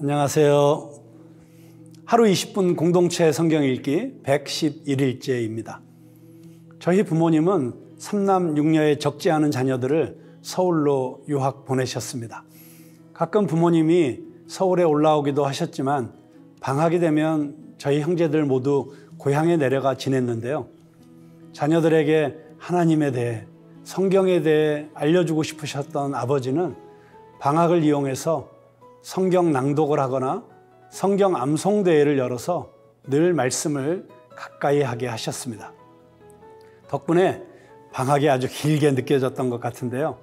안녕하세요. 하루 20분 공동체 성경 읽기 111일째입니다. 저희 부모님은 3남 6녀의 적지 않은 자녀들을 서울로 유학 보내셨습니다. 가끔 부모님이 서울에 올라오기도 하셨지만 방학이 되면 저희 형제들 모두 고향에 내려가 지냈는데요. 자녀들에게 하나님에 대해, 성경에 대해 알려주고 싶으셨던 아버지는 방학을 이용해서 성경 낭독을 하거나 성경 암송대회를 열어서 늘 말씀을 가까이 하게 하셨습니다. 덕분에 방학이 아주 길게 느껴졌던 것 같은데요.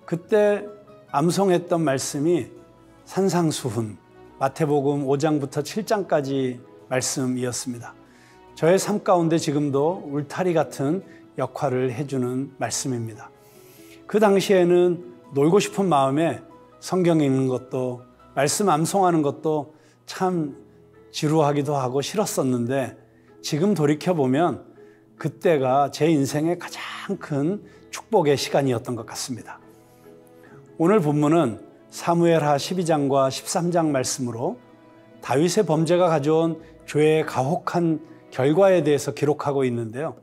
그때 암송했던 말씀이 산상수훈, 마태복음 5장부터 7장까지 말씀이었습니다. 저의 삶 가운데 지금도 울타리 같은 역할을 해주는 말씀입니다. 그 당시에는 놀고 싶은 마음에 성경 읽는 것도, 말씀 암송하는 것도 참 지루하기도 하고 싫었었는데, 지금 돌이켜보면 그때가 제 인생의 가장 큰 축복의 시간이었던 것 같습니다. 오늘 본문은 사무엘하 12장과 13장 말씀으로 다윗의 범죄가 가져온 죄의 가혹한 결과에 대해서 기록하고 있는데요.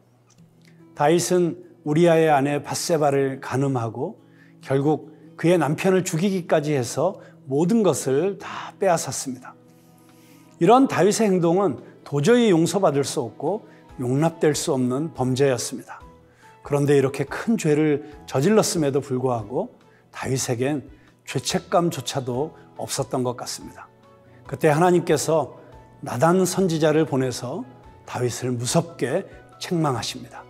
다윗은 우리아의 아내 밧세바를 간음하고 결국 그의 남편을 죽이기까지 해서 모든 것을 다 빼앗았습니다. 이런 다윗의 행동은 도저히 용서받을 수 없고 용납될 수 없는 범죄였습니다. 그런데 이렇게 큰 죄를 저질렀음에도 불구하고 다윗에겐 죄책감조차도 없었던 것 같습니다. 그때 하나님께서 나단 선지자를 보내서 다윗을 무섭게 책망하십니다.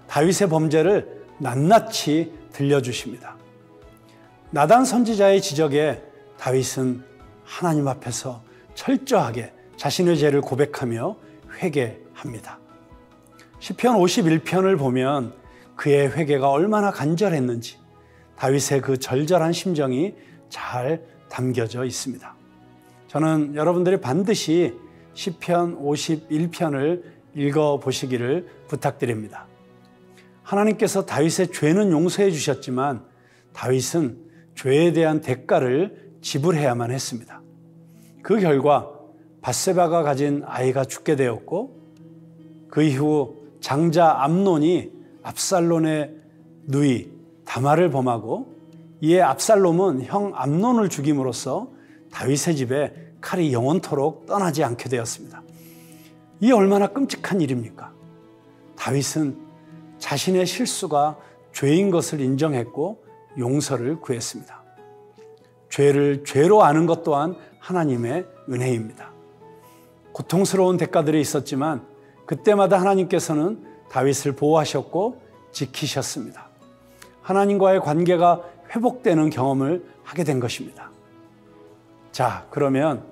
다윗의 범죄를 낱낱이 들려주십니다. 나단 선지자의 지적에 다윗은 하나님 앞에서 철저하게 자신의 죄를 고백하며 회개합니다. 시편 51편을 보면 그의 회개가 얼마나 간절했는지 다윗의 그 절절한 심정이 잘 담겨져 있습니다. 저는 여러분들이 반드시 시편 51편을 읽어보시기를 부탁드립니다. 하나님께서 다윗의 죄는 용서해 주셨지만 다윗은 죄에 대한 대가를 지불해야만 했습니다. 그 결과 밧세바가 가진 아이가 죽게 되었고, 그 이후 장자 암논이 압살롬의 누이 다말을 범하고, 이에 압살롬은 형 암논을 죽임으로써 다윗의 집에 칼이 영원토록 떠나지 않게 되었습니다. 이 얼마나 끔찍한 일입니까? 다윗은 자신의 실수가 죄인 것을 인정했고 용서를 구했습니다. 죄를 죄로 아는 것 또한 하나님의 은혜입니다. 고통스러운 대가들이 있었지만 그때마다 하나님께서는 다윗을 보호하셨고 지키셨습니다. 하나님과의 관계가 회복되는 경험을 하게 된 것입니다. 자, 그러면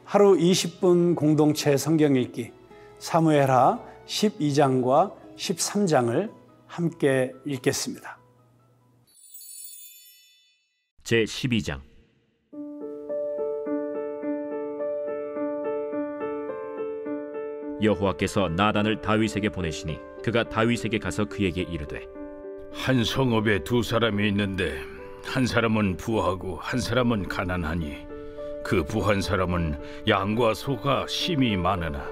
하루 20분 공동체 성경 읽기 사무엘하 12장과 13장을 함께 읽겠습니다. 제12장. 여호와께서 나단을 다윗에게 보내시니 그가 다윗에게 가서 그에게 이르되, 한 성읍에 두 사람이 있는데 한 사람은 부하고 한 사람은 가난하니 그 부한 사람은 양과 소가 심히 많으나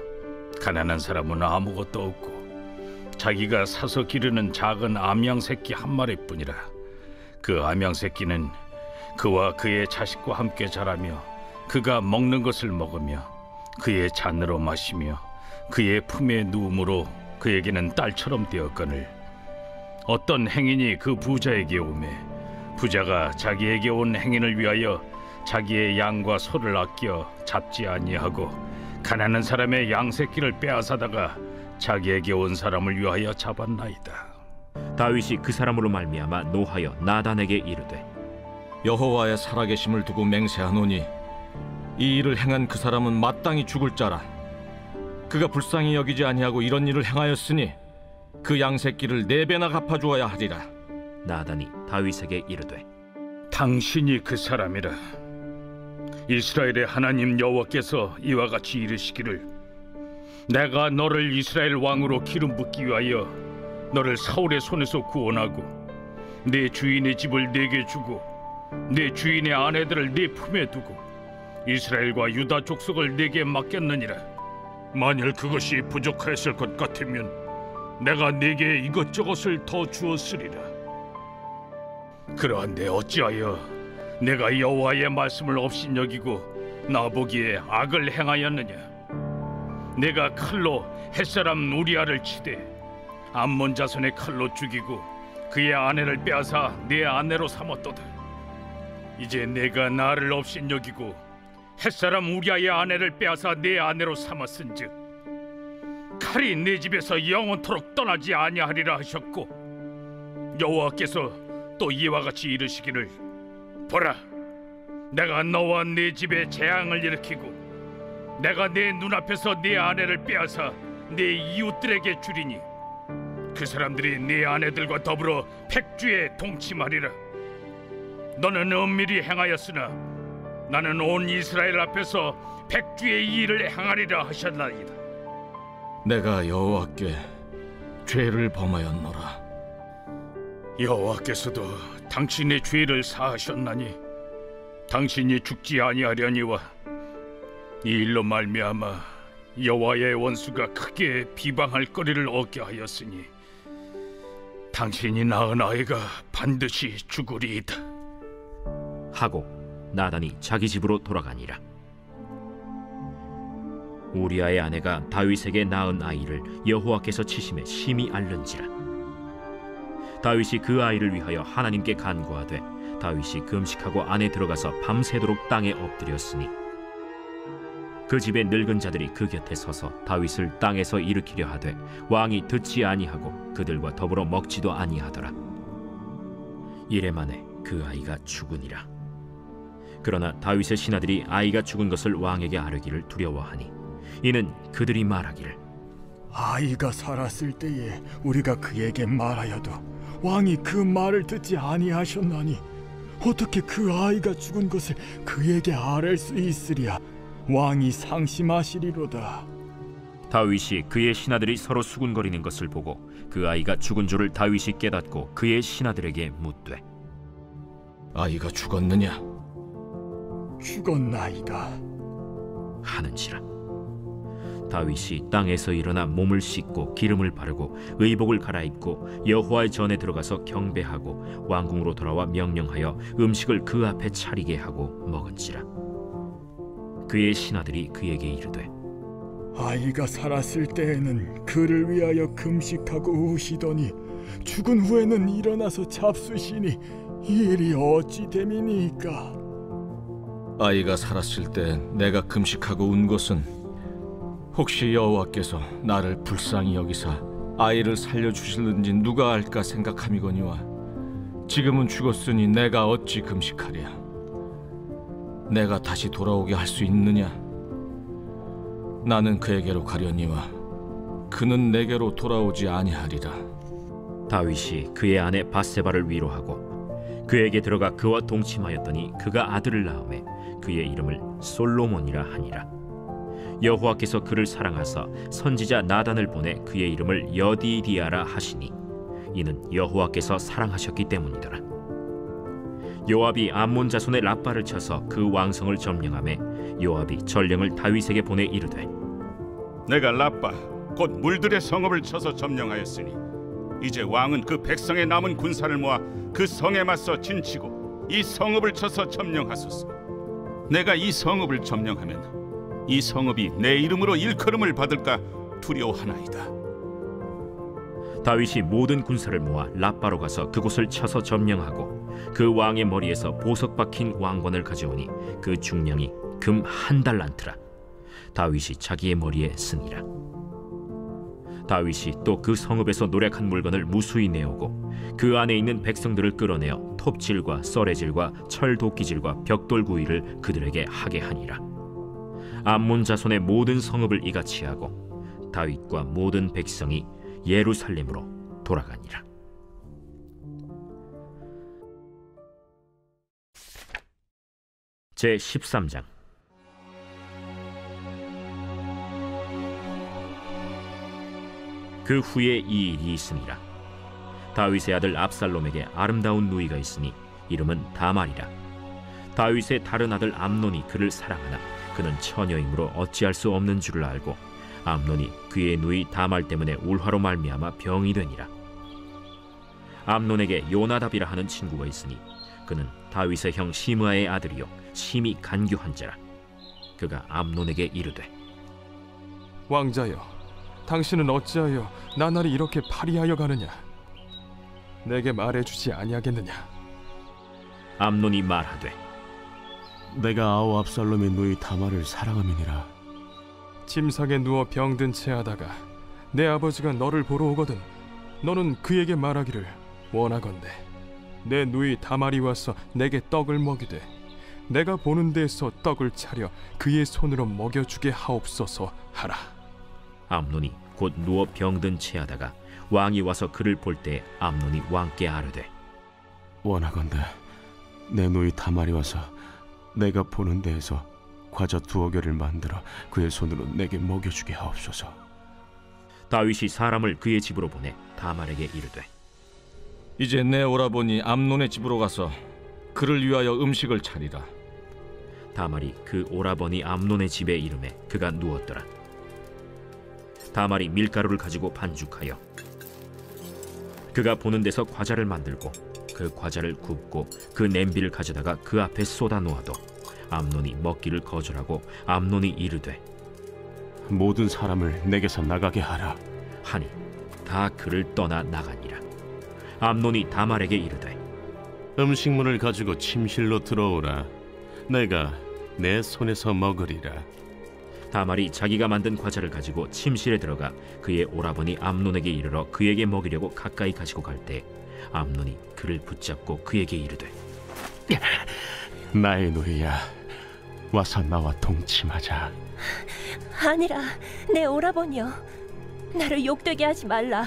가난한 사람은 아무것도 없고 자기가 사서 기르는 작은 암양 새끼 한 마리뿐이라. 그 암양 새끼는 그와 그의 자식과 함께 자라며 그가 먹는 것을 먹으며 그의 잔으로 마시며 그의 품에 누움으로 그에게는 딸처럼 되었거늘, 어떤 행인이 그 부자에게 오매 부자가 자기에게 온 행인을 위하여 자기의 양과 소를 아껴 잡지 아니하고 가난한 사람의 양 새끼를 빼앗아다가 자기에게 온 사람을 위하여 잡았나이다. 다윗이 그 사람으로 말미암아 노하여 나단에게 이르되, 여호와의 살아계심을 두고 맹세하노니 이 일을 행한 그 사람은 마땅히 죽을 자라. 그가 불쌍히 여기지 아니하고 이런 일을 행하였으니 그 양새끼를 4배나 갚아주어야 하리라. 나단이 다윗에게 이르되, 당신이 그 사람이라. 이스라엘의 하나님 여호와께서 이와 같이 이르시기를, 내가 너를 이스라엘 왕으로 기름 붓기 위하여 너를 사울의 손에서 구원하고 내 주인의 집을 네게 주고 내 주인의 아내들을 네 품에 두고 이스라엘과 유다 족속을 네게 맡겼느니라. 만일 그것이 부족하였을 것 같으면 내가 네게 이것저것을 더 주었으리라. 그러한데 어찌하여 내가 여호와의 말씀을 업신여기고 나보기에 악을 행하였느냐? 내가 칼로 햇사람 우리아를 치되 암몬 자손의 칼로 죽이고 그의 아내를 빼앗아 내 아내로 삼았도다. 이제 내가 나를 업신여기고 햇사람 우리아의 아내를 빼앗아 내 아내로 삼았은즉 칼이 내 집에서 영원토록 떠나지 아니하리라 하셨고, 여호와께서 또 이와 같이 이르시기를, 보라, 내가 너와 네 집에 재앙을 일으키고 내가 내 눈앞에서 네 아내를 빼앗아 네 이웃들에게 주리니 그 사람들이 네 아내들과 더불어 백주에 동침하리라. 너는 은밀히 행하였으나 나는 온 이스라엘 앞에서 백주의 일을 행하리라 하셨나이다. 내가 여호와께 죄를 범하였노라. 여호와께서도 당신의 죄를 사하셨나니 당신이 죽지 아니하려니와 이 일로 말미암아 여호와의 원수가 크게 비방할 거리를 얻게 하였으니 당신이 낳은 아이가 반드시 죽으리이다 하고 나단이 자기 집으로 돌아가니라. 우리아의 아내가 다윗에게 낳은 아이를 여호와께서 치심에 심히 앓는지라. 다윗이 그 아이를 위하여 하나님께 간구하되 다윗이 금식하고 안에 들어가서 밤새도록 땅에 엎드렸으니 그 집의 늙은 자들이 그 곁에 서서 다윗을 땅에서 일으키려 하되 왕이 듣지 아니하고 그들과 더불어 먹지도 아니하더라. 이래 만에 그 아이가 죽으니라. 그러나 다윗의 신하들이 아이가 죽은 것을 왕에게 아뢰기를 두려워하니 이는 그들이 말하기를, 아이가 살았을 때에 우리가 그에게 말하여도 왕이 그 말을 듣지 아니하셨나니 어떻게 그 아이가 죽은 것을 그에게 아뢰 수 있으랴. 왕이 상심하시리로다. 다윗이 그의 신하들이 서로 수군거리는 것을 보고 그 아이가 죽은 줄을 다윗이 깨닫고 그의 신하들에게 묻되, 아이가 죽었느냐? 죽었나이다 하는지라. 다윗이 땅에서 일어나 몸을 씻고 기름을 바르고 의복을 갈아입고 여호와의 전에 들어가서 경배하고 왕궁으로 돌아와 명령하여 음식을 그 앞에 차리게 하고 먹은지라. 그의 신하들이 그에게 이르되, 아이가 살았을 때에는 그를 위하여 금식하고 우시더니 죽은 후에는 일어나서 잡수시니 이 일이 어찌 됨이니까? 아이가 살았을 때 내가 금식하고 운 것은 혹시 여호와께서 나를 불쌍히 여기사 아이를 살려주실는지 누가 알까 생각함이거니와 지금은 죽었으니 내가 어찌 금식하랴? 내가 다시 돌아오게 할 수 있느냐? 나는 그에게로 가려니와 그는 내게로 돌아오지 아니하리라. 다윗이 그의 아내 바세바를 위로하고 그에게 들어가 그와 동침하였더니 그가 아들을 낳음에 그의 이름을 솔로몬이라 하니라. 여호와께서 그를 사랑하사 선지자 나단을 보내 그의 이름을 여디디아라 하시니 이는 여호와께서 사랑하셨기 때문이더라. 요압이 암몬 자손의 랍바를 쳐서 그 왕성을 점령하매 요압이 전령을 다윗에게 보내 이르되, 내가 랍바 곧 물들의 성읍을 쳐서 점령하였으니 이제 왕은 그 백성의 남은 군사를 모아 그 성에 맞서 진치고 이 성읍을 쳐서 점령하소서. 내가 이 성읍을 점령하면 이 성읍이 내 이름으로 일컬음을 받을까 두려워하나이다. 다윗이 모든 군사를 모아 랍바로 가서 그곳을 쳐서 점령하고 그 왕의 머리에서 보석 박힌 왕관을 가져오니 그 중량이 금 1달란트라. 다윗이 자기의 머리에 쓰니라. 다윗이 또 그 성읍에서 노략한 물건을 무수히 내오고 그 안에 있는 백성들을 끌어내어 톱질과 썰애질과 철도끼질과 벽돌구이를 그들에게 하게 하니라. 암몬 자손의 모든 성읍을 이같이 하고 다윗과 모든 백성이 예루살렘으로 돌아가니라. 제 13장. 그 후에 이 일이 있으니라. 다윗의 아들 압살롬에게 아름다운 누이가 있으니 이름은 다말이라. 다윗의 다른 아들 암논이 그를 사랑하나 그는 처녀이므로 어찌할 수 없는 줄을 알고 암논이 그의 누이 다말 때문에 울화로 말미암아 병이 되니라. 암논에게 요나답이라 하는 친구가 있으니 그는 다윗의 형 시므아의 아들이요 심히 간교한 자라. 그가 암논에게 이르되 왕자여, 당신은 어찌하여 나날이 이렇게 파리하여 가느냐? 내게 말해주지 아니하겠느냐? 암논이 말하되 내가 아우 압살롬의 누이 다말을 사랑함이니라. 침상에 누워 병든 채 하다가 내 아버지가 너를 보러 오거든 너는 그에게 말하기를 원하건대 내 누이 다말이 와서 내게 떡을 먹이되 내가 보는 데에서 떡을 차려 그의 손으로 먹여주게 하옵소서 하라. 암논이 곧 누워 병든 채하다가 왕이 와서 그를 볼 때 암논이 왕께 아뢰되 원하건대 내 누이 다말이 와서 내가 보는 데에서 과자 2여 개를 만들어 그의 손으로 내게 먹여주게 하옵소서. 다윗이 사람을 그의 집으로 보내 다말에게 이르되 이제 내 오라버니 암논의 집으로 가서 그를 위하여 음식을 차리라. 다말이 그 오라버니 암논의 집에 이르매 그가 누웠더라. 다말이 밀가루를 가지고 반죽하여 그가 보는 데서 과자를 만들고 그 과자를 굽고 그 냄비를 가져다가 그 앞에 쏟아 놓아도 암논이 먹기를 거절하고 암논이 이르되 모든 사람을 내게서 나가게 하라 하니 다 그를 떠나 나가니라. 암논이 다말에게 이르되 음식물을 가지고 침실로 들어오라. 내가 내 손에서 먹으리라. 다말이 자기가 만든 과자를 가지고 침실에 들어가 그의 오라버니 암논에게 이르러 그에게 먹이려고 가까이 가지고 갈 때 암논이 그를 붙잡고 그에게 이르되 나의 누이야, 와서 나와 동침하자. 아니라 내 오라버니여, 나를 욕되게 하지 말라.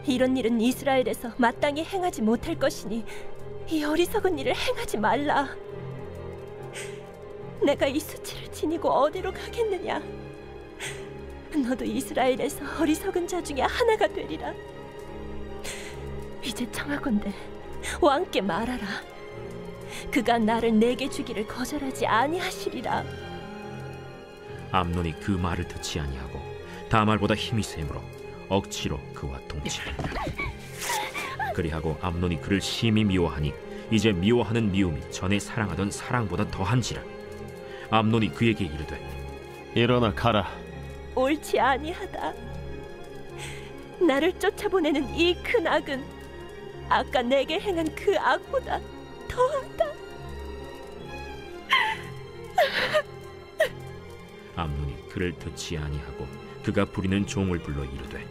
이런 일은 이스라엘에서 마땅히 행하지 못할 것이니 이 어리석은 일을 행하지 말라. 내가 이 수치를 지니고 어디로 가겠느냐? 너도 이스라엘에서 어리석은 자 중에 하나가 되리라. 이제 청하건대 왕께 말하라. 그가 나를 내게 주기를 거절하지 아니하시리라. 암논이 그 말을 듣지 아니하고 다말보다 힘이 세므로 억지로 그와 동침하니라. 그리하고 암논이 그를 심히 미워하니 이제 미워하는 미움이 전에 사랑하던 사랑보다 더한지라. 암논이 그에게 이르되 일어나 가라. 옳지 아니하다. 나를 쫓아보내는 이 큰 악은 아까 내게 행한 그 악보다 더하다. 암논이 그를 듣지 아니하고 그가 부리는 종을 불러 이르되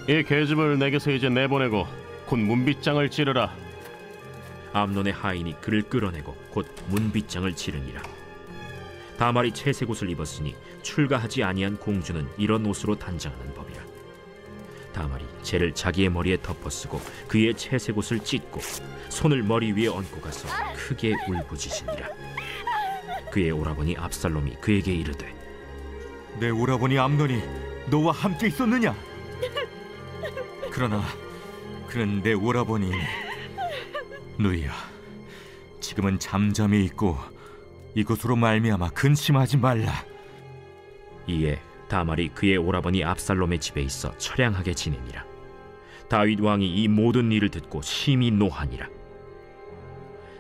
이 계집을 내게서 이제 내보내고 곧 문빗장을 찌르라. 암논의 하인이 그를 끌어내고 곧 문빗장을 지르니라. 다말이 채색 옷을 입었으니 출가하지 아니한 공주는 이런 옷으로 단장하는 법이라. 다말이 재를 자기의 머리에 덮어쓰고 그의 채색 옷을 찢고 손을 머리 위에 얹고 가서 크게 울부짖으니라. 그의 오라버니 압살롬이 그에게 이르되 내 오라버니 암논이 너와 함께 있었느냐? 그러나 그는 내 오라버니. 누이야, 지금은 잠잠히 있고 이것으로 말미암아 근심하지 말라. 이에 다말이 그의 오라버니 압살롬의 집에 있어 처량하게 지내니라. 다윗 왕이 이 모든 일을 듣고 심히 노하니라.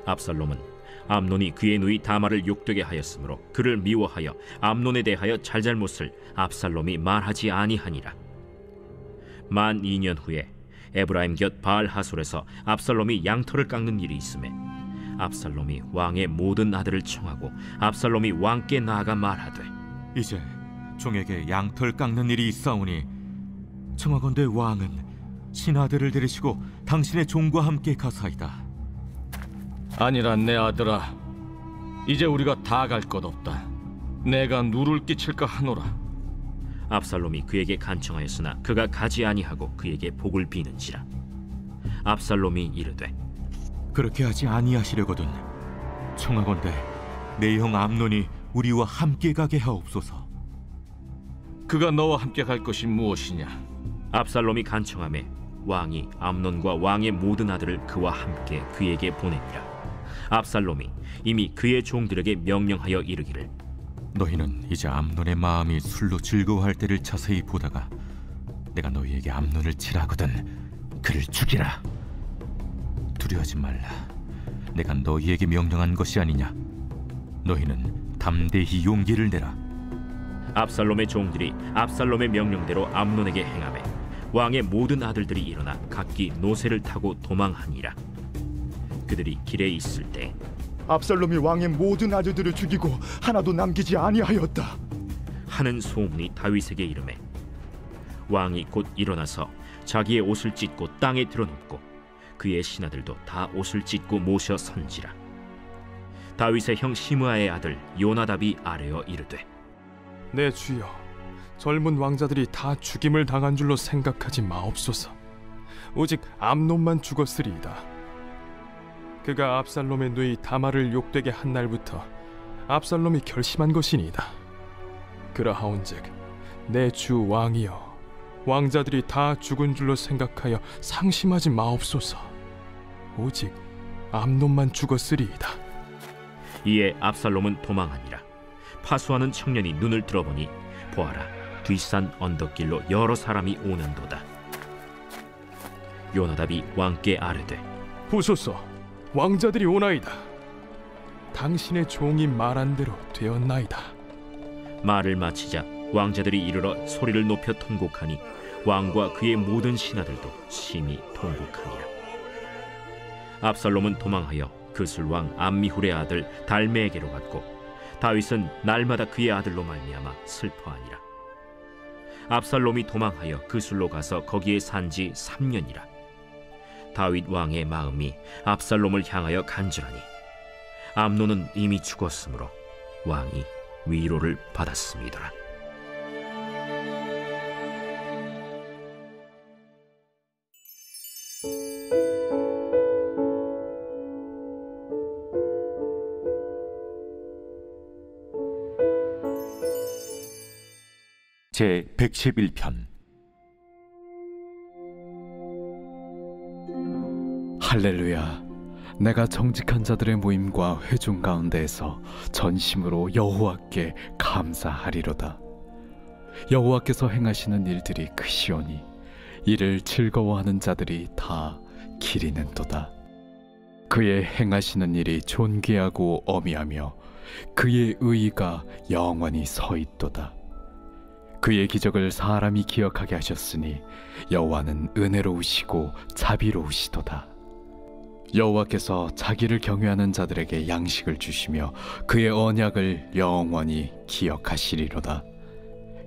압살롬은 암논이 그의 누이 다말을 욕되게 하였으므로 그를 미워하여 암논에 대하여 잘잘못을 압살롬이 말하지 아니하니라. 만 2년 후에 에브라임 곁 바알 하솔에서 압살롬이 양털을 깎는 일이 있음에 압살롬이 왕의 모든 아들을 청하고 압살롬이 왕께 나아가 말하되 이제 종에게 양털 깎는 일이 있사오니 청하건대 왕은 신하들을 데리시고 당신의 종과 함께 가사이다. 아니라 내 아들아, 이제 우리가 다 갈 것 없다. 내가 누를 끼칠까 하노라. 압살롬이 그에게 간청하였으나 그가 가지 아니하고 그에게 복을 비는지라. 압살롬이 이르되 그렇게 하지 아니하시려거든 청하건대 내 형 암논이 우리와 함께 가게 하옵소서. 그가 너와 함께 갈 것이 무엇이냐? 압살롬이 간청하매 왕이 암논과 왕의 모든 아들을 그와 함께 그에게 보내니라. 압살롬이 이미 그의 종들에게 명령하여 이르기를 너희는 이제 암논의 마음이 술로 즐거워할 때를 자세히 보다가 내가 너희에게 암논을 치라거든 그를 죽이라. 두려워하지 말라. 내가 너희에게 명령한 것이 아니냐. 너희는 담대히 용기를 내라. 압살롬의 종들이 압살롬의 명령대로 암논에게 행하매 왕의 모든 아들들이 일어나 각기 노새를 타고 도망하니라. 그들이 길에 있을 때 압살롬이 왕의 모든 아들들을 죽이고 하나도 남기지 아니하였다 하는 소문이 다윗에게 이르매 왕이 곧 일어나서 자기의 옷을 찢고 땅에 드러눕고 그의 신하들도 다 옷을 찢고 모셔 선지라. 다윗의 형 시므아의 아들 요나답이 아뢰어 이르되 내 주여, 젊은 왕자들이 다 죽임을 당한 줄로 생각하지 마옵소서. 오직 암논만 죽었으리이다. 그가 압살롬의 누이 다말을 욕되게 한 날부터 압살롬이 결심한 것이니이다. 그러하온즉 내 주 왕이여, 왕자들이 다 죽은 줄로 생각하여 상심하지 마옵소서. 오직 암논만 죽었으리이다. 이에 압살롬은 도망하니라. 파수하는 청년이 눈을 들어보니 보아라, 뒷산 언덕길로 여러 사람이 오는도다. 요나답이 왕께 아뢰되 보소서, 왕자들이 오나이다. 당신의 종이 말한 대로 되었나이다. 말을 마치자 왕자들이 이르러 소리를 높여 통곡하니 왕과 그의 모든 신하들도 심히 통곡하니라. 압살롬은 도망하여 그술왕 암미훌의 아들 달메에게로 갔고 다윗은 날마다 그의 아들로 말미암아 슬퍼하니라. 압살롬이 도망하여 그술로 가서 거기에 산지 3년이라. 다윗 왕의 마음이 압살롬을 향하여 간절하니 암논은 이미 죽었으므로 왕이 위로를 받았음이더라. 제 111편. 할렐루야. 내가 정직한 자들의 모임과 회중 가운데에서 전심으로 여호와께 감사하리로다. 여호와께서 행하시는 일들이 크시오니 이를 즐거워하는 자들이 다 기리는도다. 그의 행하시는 일이 존귀하고 어미하며 그의 의의가 영원히 서 있도다. 그의 기적을 사람이 기억하게 하셨으니 여호와는 은혜로우시고 자비로우시도다. 여호와께서 자기를 경외하는 자들에게 양식을 주시며 그의 언약을 영원히 기억하시리로다.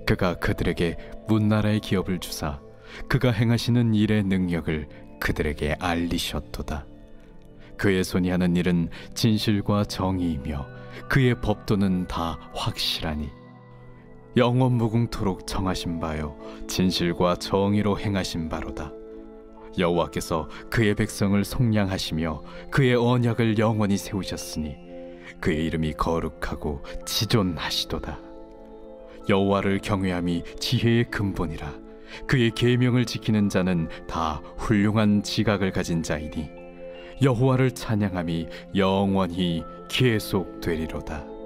그가 그들에게 문나라의 기업을 주사 그가 행하시는 일의 능력을 그들에게 알리셨도다. 그의 손이 하는 일은 진실과 정의이며 그의 법도는 다 확실하니 영원 무궁토록 정하신 바요 진실과 정의로 행하신 바로다. 여호와께서 그의 백성을 속량하시며 그의 언약을 영원히 세우셨으니 그의 이름이 거룩하고 지존하시도다. 여호와를 경외함이 지혜의 근본이라. 그의 계명을 지키는 자는 다 훌륭한 지각을 가진 자이니 여호와를 찬양함이 영원히 계속되리로다.